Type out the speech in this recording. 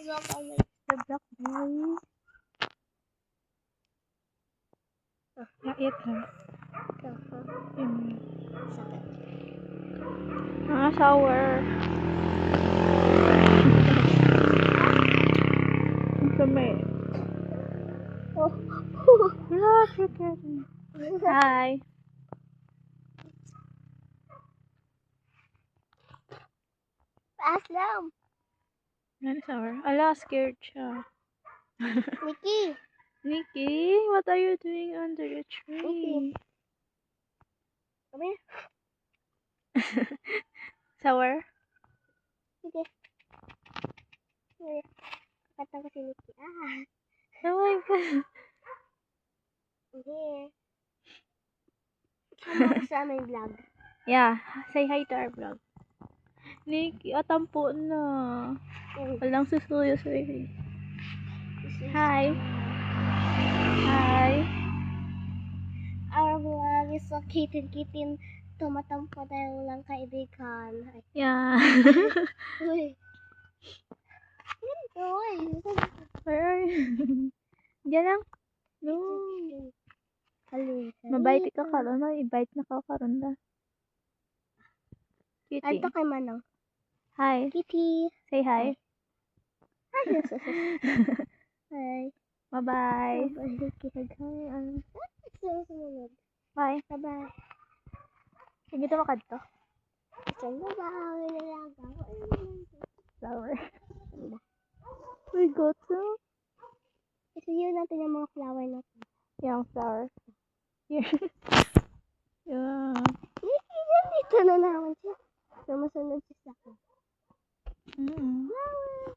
The black boy. Yeah, eat her. Sour. Hi. Aslam. Ano sour? Ala, scared siya. Nikki. Nikki, what are you doing under the tree? Nikki. Come here. Sour? Sige. Sige. Kata ko si Nikki. Oh my god. Here. Sama ko sa aming vlog. Yeah, say hi to our vlog. Nikki, tampo na. Walang susuyo sa Hi. Hi. Our vlog is so kitin-kitin. Tumatampo tayo lang kaibigan. Yeah. Uy. Uy. Where are you? Diyan lang. No. Halika. Mabait ka karon, i-bite na ka karon da. Kitty. Anto kay Manang. Hi. Kitty. Say hi. Hi. Hi. Bye-bye. Bye. Bye-bye. Sige to makadto. Bye-bye. Flower. We got to. Isuyo natin yung mga flower natin. Yung flower. Here. Yeah. Dito na naman siya. Sumusunod siya sa akin. Mm-hmm. Flower.